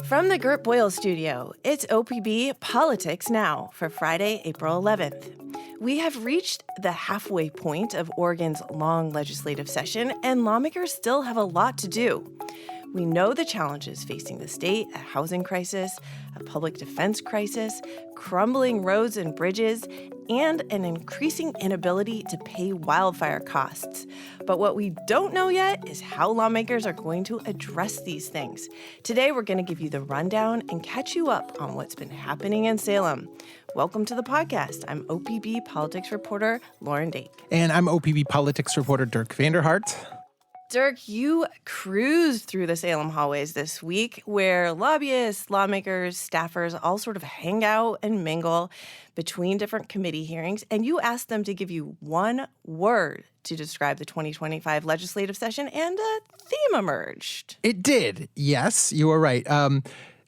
From the Gert Boyle studio, it's OPB Politics Now for Friday, April 11th. We have reached the halfway point of Oregon's long legislative session, and lawmakers still have a lot to do. We know the challenges facing the state: a housing crisis, a public defense crisis, crumbling roads and bridges, and an increasing inability to pay wildfire costs. But what we don't know yet is how lawmakers are going to address these things. Today, we're going to give you the rundown and catch you up on what's been happening in Salem. Welcome to the podcast. I'm OPB Politics reporter Lauren Dake. And I'm OPB Politics reporter Dirk Vanderhart. Dirk, you cruised through the Salem hallways this week, where lobbyists, lawmakers, staffers all sort of hang out and mingle between different committee hearings, and you asked them to give you one word to describe the 2025 legislative session, and a theme emerged. It did. Yes, you are right.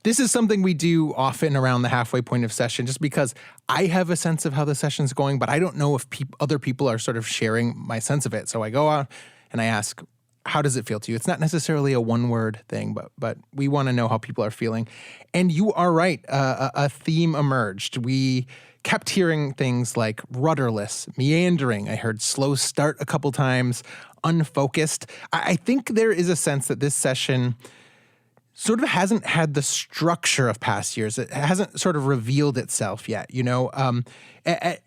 This is something we do often around the halfway point of session, just because I have a sense of how the session's going, but I don't know if other people are sort of sharing my sense of it. So I go out and I ask, how does it feel to you? It's not necessarily a one-word thing, but we want to know how people are feeling. And you are right. A theme emerged. We kept hearing things like rudderless, meandering. I heard slow start a couple times, unfocused. I think there is a sense that this session sort of hasn't had the structure of past years. It hasn't sort of revealed itself yet. You know, at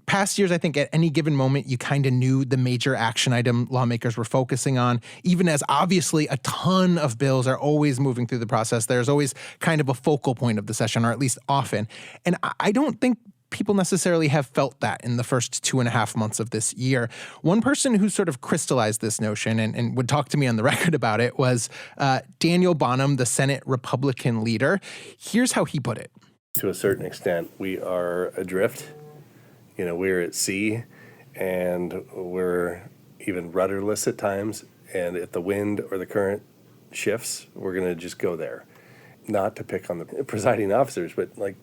past years, I think at any given moment, you kind of knew the major action item lawmakers were focusing on, even as obviously a ton of bills are always moving through the process. There's always kind of a focal point of the session, or at least often. And I don't think people necessarily have felt that in the first 2.5 months of this year. One person who sort of crystallized this notion and would talk to me on the record about it was Daniel Bonham, the Senate Republican leader. Here's how he put it. To a certain extent, we are adrift. You know, we're at sea, and we're even rudderless at times. And if the wind or the current shifts, we're going to just go there. Not to pick on the presiding officers, but like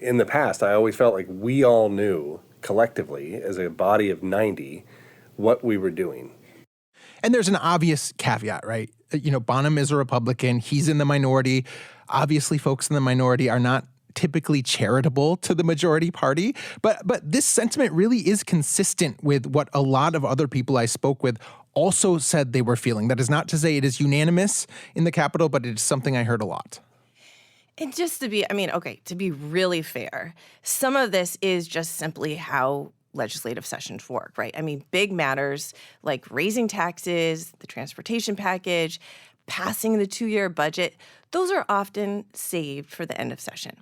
in the past, I always felt like we all knew collectively as a body of 90 what we were doing. And there's an obvious caveat, right? You know, Bonham is a Republican. He's in the minority. Obviously, folks in the minority are not typically charitable to the majority party. But this sentiment really is consistent with what a lot of other people I spoke with also said they were feeling. That is not to say it is unanimous in the Capitol, but it is something I heard a lot. And just to be really fair, some of this is just simply how legislative sessions work, right? I mean, big matters like raising taxes, the transportation package, passing the 2-year budget, those are often saved for the end of session.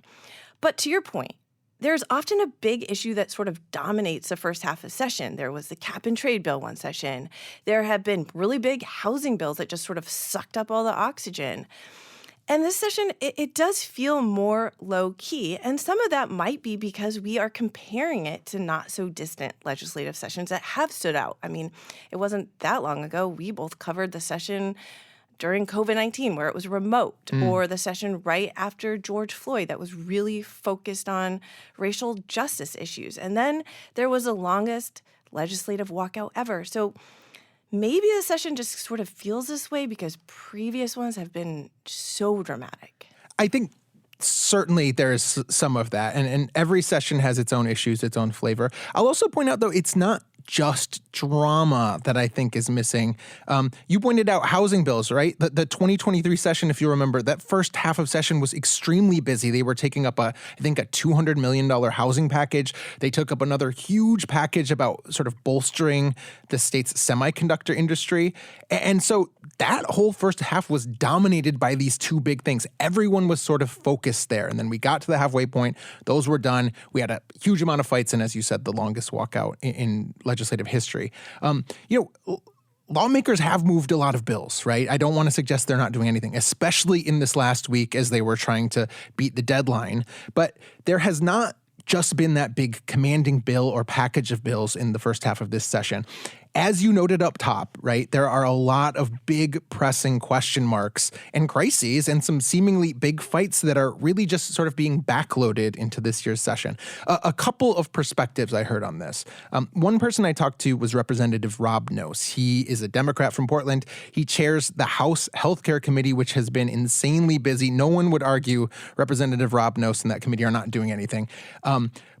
But to your point, there's often a big issue that sort of dominates the first half of session. There was the cap and trade bill one session. There have been really big housing bills that just sort of sucked up all the oxygen. And this session, it does feel more low-key, and some of that might be because we are comparing it to not-so-distant legislative sessions that have stood out. I mean, it wasn't that long ago. We both covered the session during COVID-19 where it was remote, or the session right after George Floyd that was really focused on racial justice issues. And then there was the longest legislative walkout ever. So maybe the session just sort of feels this way because previous ones have been so dramatic. I think certainly there's some of that, and every session has its own issues, its own flavor. I'll also point out, though, it's not just drama that I think is missing. You pointed out housing bills, right? The 2023 session, if you remember, that first half of session was extremely busy. They were taking up I think a $200 million housing package. They took up another huge package about sort of bolstering the state's semiconductor industry. And so that whole first half was dominated by these two big things. Everyone was sort of focused there. And then we got to the halfway point. Those were done. We had a huge amount of fights. And as you said, the longest walkout in legislative history. Lawmakers have moved a lot of bills, right? I don't want to suggest they're not doing anything, especially in this last week as they were trying to beat the deadline. But there has not just been that big commanding bill or package of bills in the first half of this session. As you noted up top, right, there are a lot of big pressing question marks and crises and some seemingly big fights that are really just sort of being backloaded into this year's session. A couple of perspectives I heard on this. One person I talked to was Representative Rob Noce. He is a Democrat from Portland. He chairs the House Healthcare Committee, which has been insanely busy. No one would argue Representative Rob Noce and that committee are not doing anything.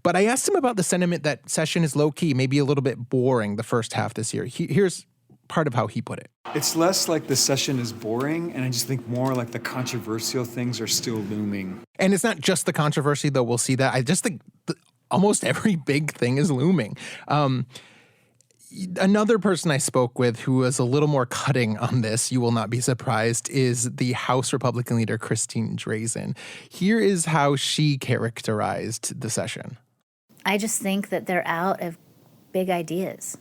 But I asked him about the sentiment that session is low-key, maybe a little bit boring the first half this year. Here's part of how he put it. It's less like the session is boring, and I just think more like the controversial things are still looming. And it's not just the controversy, though. We'll see that. I just think almost every big thing is looming. Another person I spoke with who was a little more cutting on this, you will not be surprised, is the House Republican leader, Christine Drazen. Here is how she characterized the session. I just think that they're out of big ideas.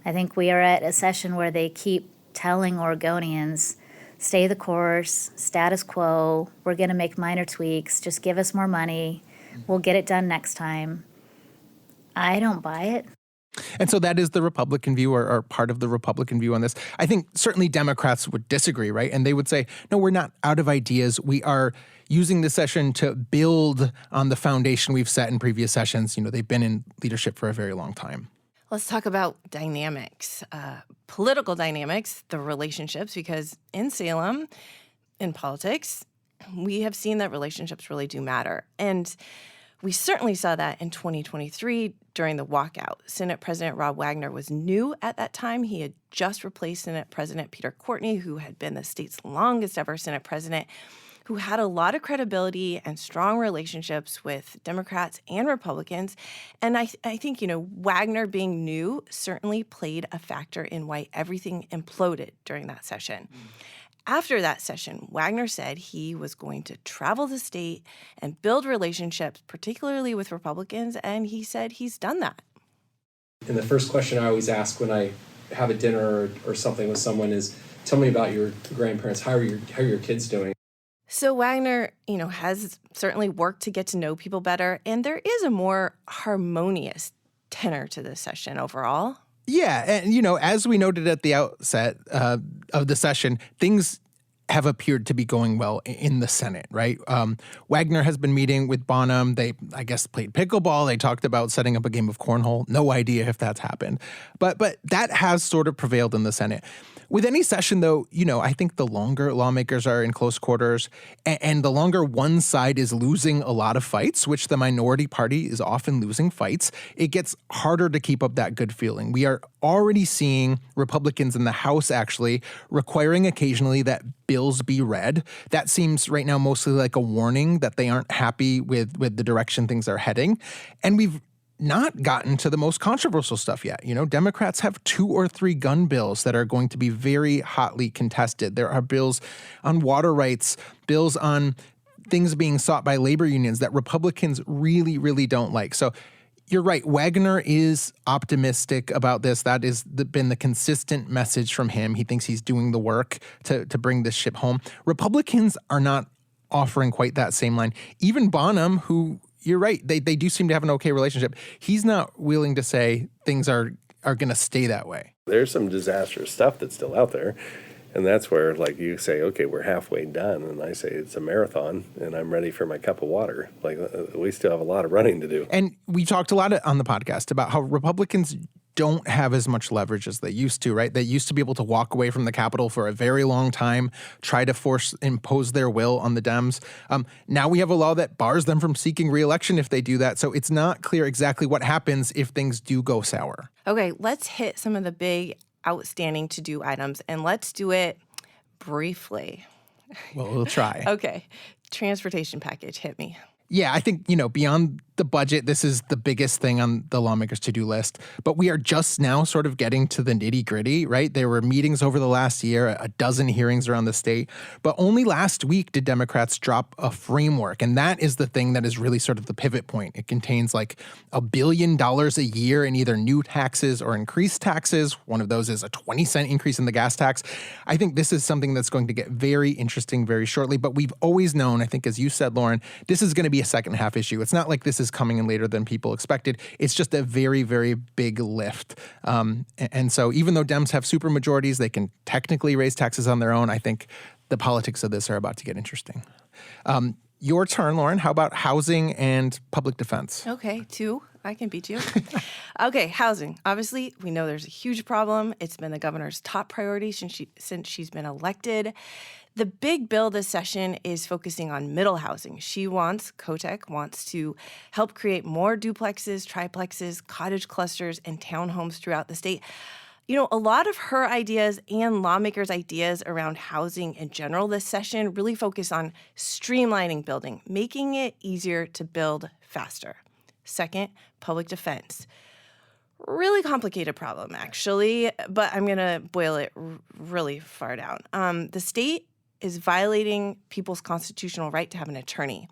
I think we are at a session where they keep telling Oregonians, stay the course, status quo, we're going to make minor tweaks, just give us more money, we'll get it done next time. I don't buy it. And so that is the Republican view or part of the Republican view on this. I think certainly Democrats would disagree, right? And they would say, no, we're not out of ideas. We are using this session to build on the foundation we've set in previous sessions. You know, they've been in leadership for a very long time. Let's talk about dynamics, political dynamics, the relationships, because in Salem, in politics, we have seen that relationships really do matter. And we certainly saw that in 2023 during the walkout. Senate President Rob Wagner was new at that time. He had just replaced Senate President Peter Courtney, who had been the state's longest ever Senate president, who had a lot of credibility and strong relationships with Democrats and Republicans. And I think, Wagner being new certainly played a factor in why everything imploded during that session. After that session, Wagner said he was going to travel the state and build relationships, particularly with Republicans, and he said he's done that. And the first question I always ask when I have a dinner or something with someone is, tell me about your grandparents. How are your kids doing? So Wagner, has certainly worked to get to know people better, and there is a more harmonious tenor to this session overall. Yeah, and as we noted at the outset of the session, things have appeared to be going well in the Senate, right? Wagner has been meeting with Bonham. They, I guess, played pickleball. They talked about setting up a game of cornhole. No idea if that's happened. But that has sort of prevailed in the Senate. With any session, though, I think the longer lawmakers are in close quarters and the longer one side is losing a lot of fights, which the minority party is often losing fights, it gets harder to keep up that good feeling. We are already seeing Republicans in the House actually requiring occasionally that bills be read. That seems right now mostly like a warning that they aren't happy with the direction things are heading. And we've not gotten to the most controversial stuff yet. Democrats have 2 or 3 gun bills that are going to be very hotly contested. There are bills on water rights, bills on things being sought by labor unions that Republicans really, really don't like. So you're right. Wagner is optimistic about this. That has been the consistent message from him. He thinks he's doing the work to bring this ship home. Republicans are not offering quite that same line. Even Bonham, who, you're right, they do seem to have an okay relationship. He's not willing to say things are going to stay that way. There's some disastrous stuff that's still out there. And that's where, you say, okay, we're halfway done. And I say it's a marathon, and I'm ready for my cup of water. We still have a lot of running to do. And we talked a lot on the podcast about how Republicans don't have as much leverage as they used to, right? They used to be able to walk away from the Capitol for a very long time, try to impose their will on the Dems. Now we have a law that bars them from seeking re-election if they do that. So it's not clear exactly what happens if things do go sour. Okay, let's hit some of the big outstanding to-do items, and let's do it briefly. Well, we'll try. Okay, transportation package, hit me. Yeah, I think, beyond the budget, this is the biggest thing on the lawmakers' to-do list. But we are just now sort of getting to the nitty-gritty, right? There were meetings over the last year, a dozen hearings around the state. But only last week did Democrats drop a framework. And that is the thing that is really sort of the pivot point. It contains $1 billion a year in either new taxes or increased taxes. One of those is a 20-cent increase in the gas tax. I think this is something that's going to get very interesting very shortly. But we've always known, I think, as you said, Lauren, this is going to be a second half issue. It's not like this is is coming in later than people expected. It's just a very, very big lift. And so even though Dems have super majorities, they can technically raise taxes on their own. I think the politics of this are about to get interesting. Your turn, Lauren. How about housing and public defense? Okay, 2. I can beat you. Okay, housing. Obviously, we know there's a huge problem. It's been the governor's top priority since she's been elected. The big bill this session is focusing on middle housing. Kotek wants to help create more duplexes, triplexes, cottage clusters, and townhomes throughout the state. You know, a lot of her ideas and lawmakers' ideas around housing in general this session really focus on streamlining building, making it easier to build faster. Second, public defense. Really complicated problem, actually, but I'm going to boil it really far down. The state is violating people's constitutional right to have an attorney.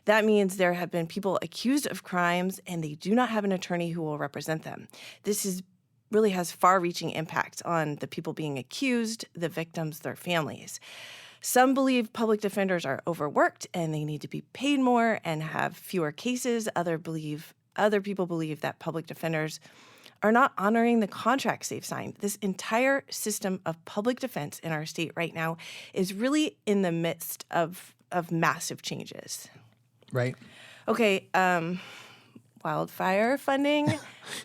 That means there have been people accused of crimes, and they do not have an attorney who will represent them. This really has far-reaching impact on the people being accused, the victims, their families. Some believe public defenders are overworked and they need to be paid more and have fewer cases. Other people believe that public defenders are not honoring the contracts they've signed. This entire system of public defense in our state right now is really in the midst of massive changes. Right. Okay, wildfire funding,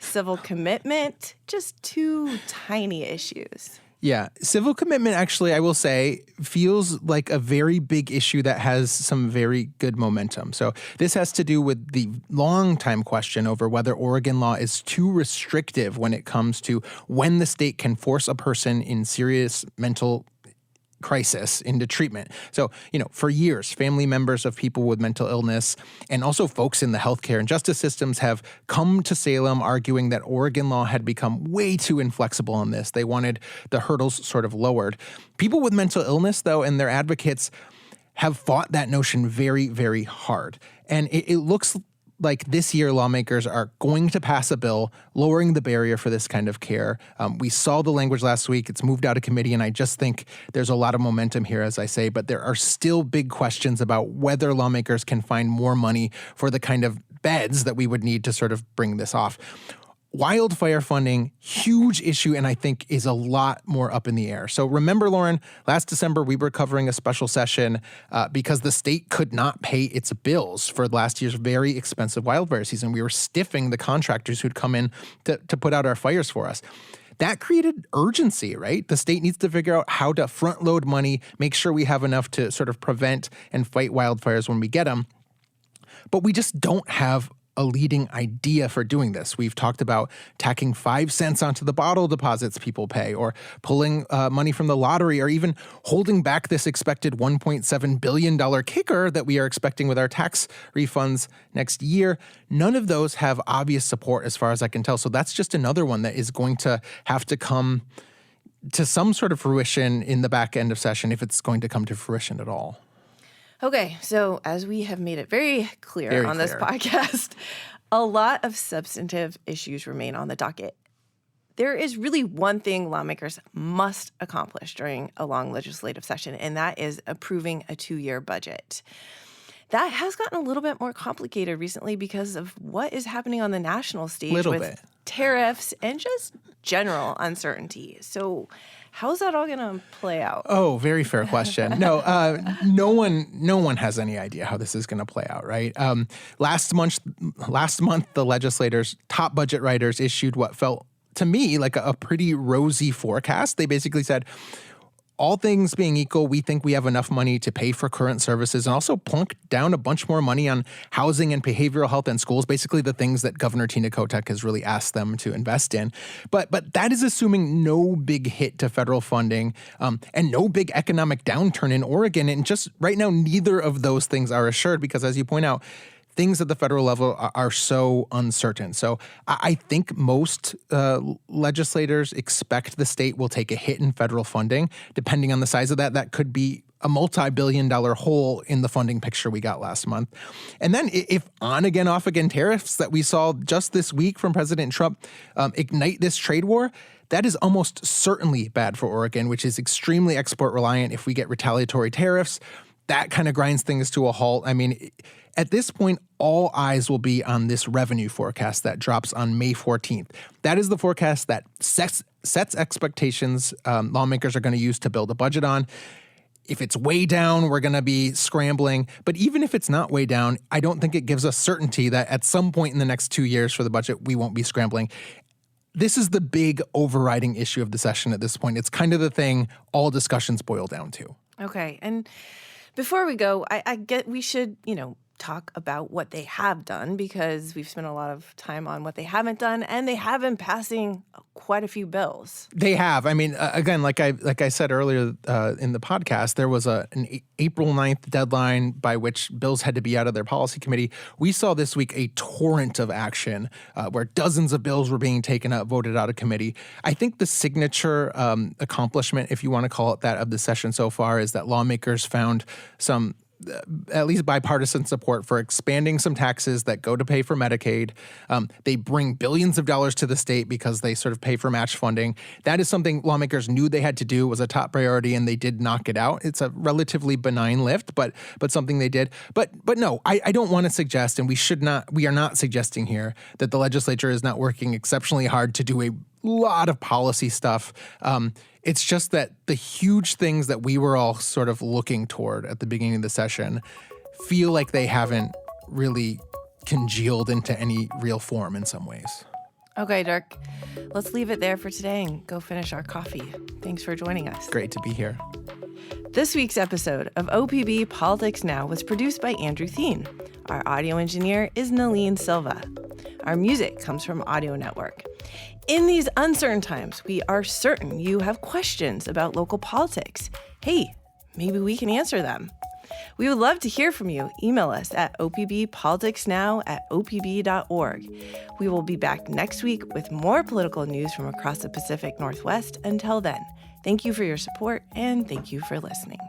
civil commitment, just 2 tiny issues. Yeah. Civil commitment, actually, I will say, feels like a very big issue that has some very good momentum. So this has to do with the long-time question over whether Oregon law is too restrictive when it comes to when the state can force a person in serious mental crisis into treatment. So, for years, family members of people with mental illness and also folks in the healthcare and justice systems have come to Salem arguing that Oregon law had become way too inflexible on this. They wanted the hurdles sort of lowered. People with mental illness, though, and their advocates have fought that notion very, very hard. And it looks like this year lawmakers are going to pass a bill lowering the barrier for this kind of care. We saw the language last week. It's moved out of committee, and I just think there's a lot of momentum here, as I say, but there are still big questions about whether lawmakers can find more money for the kind of beds that we would need to sort of bring this off. Wildfire funding, huge issue, and I think is a lot more up in the air. So remember, Lauren, last December we were covering a special session because the state could not pay its bills for last year's very expensive wildfire season. We were stiffing the contractors who'd come in to put out our fires for us. That created urgency, right? The state needs to figure out how to front load money, make sure we have enough to sort of prevent and fight wildfires when we get them. But we just don't have a leading idea for doing this. We've talked about tacking 5 cents onto the bottle deposits people pay, or pulling money from the lottery, or even holding back this expected $1.7 billion kicker that we are expecting with our tax refunds next year. None of those have obvious support as far as I can tell. So that's just another one that is going to have to come to some sort of fruition in the back end of session, if it's going to come to fruition at all. Okay, so as we have made it very clear on this podcast, a lot of substantive issues remain on the docket. There is really one thing lawmakers must accomplish during a long legislative session, and that is approving a 2-year budget. That has gotten a little bit more complicated recently because of what is happening on the national stage with tariffs and just general uncertainty. So how's that all going to play out? Oh, very fair question. No one has any idea how this is going to play out, right? Last month, the legislators' top budget writers issued what felt to me like a pretty rosy forecast. They basically said, all things being equal, we think we have enough money to pay for current services and also plunk down a bunch more money on housing and behavioral health and schools, basically the things that Governor Tina Kotek has really asked them to invest in. But that is assuming no big hit to federal funding and no big economic downturn in Oregon. And just right now, neither of those things are assured because, as you point out, things at the federal level are so uncertain. So I think most legislators expect the state will take a hit in federal funding. Depending on the size of that, that could be a multi-billion-dollar hole in the funding picture we got last month. And then if on-again, off-again tariffs that we saw just this week from President Trump ignite this trade war, that is almost certainly bad for Oregon, which is extremely export-reliant. If we get retaliatory tariffs, that kind of grinds things to a halt. I mean, at this point, all eyes will be on this revenue forecast that drops on May 14th. That is the forecast that sets expectations lawmakers are going to use to build a budget on. If it's way down, we're going to be scrambling. But even if it's not way down, I don't think it gives us certainty that at some point in the next 2 years for the budget, we won't be scrambling. This is the big overriding issue of the session at this point. It's kind of the thing all discussions boil down to. Okay. And before we go, I get we should, talk about what they have done, because we've spent a lot of time on what they haven't done, and they have been passing quite a few bills. They have. I mean, again, like I said earlier in the podcast, there was an April 9th deadline by which bills had to be out of their policy committee. We saw this week a torrent of action where dozens of bills were being taken up, voted out of committee. I think the signature accomplishment, if you want to call it that, of the session so far is that lawmakers found some at least bipartisan support for expanding some taxes that go to pay for Medicaid. They bring billions of dollars to the state because they sort of pay for match funding. That is something lawmakers knew they had to do, was a top priority, and they did knock it out. It's a relatively benign lift, but something they did. But no, I don't want to suggest, and we are not suggesting here that the legislature is not working exceptionally hard to do a lot of policy stuff. It's just that the huge things that we were all sort of looking toward at the beginning of the session feel like they haven't really congealed into any real form in some ways. Okay, Dirk, let's leave it there for today and go finish our coffee. Thanks for joining us. Great to be here. This week's episode of OPB Politics Now was produced by Andrew Thien. Our audio engineer is Naleen Silva. Our music comes from Audio Network. In these uncertain times, we are certain you have questions about local politics. Hey, maybe we can answer them. We would love to hear from you. Email us at opbpoliticsnow@opb.org. We will be back next week with more political news from across the Pacific Northwest. Until then, thank you for your support and thank you for listening.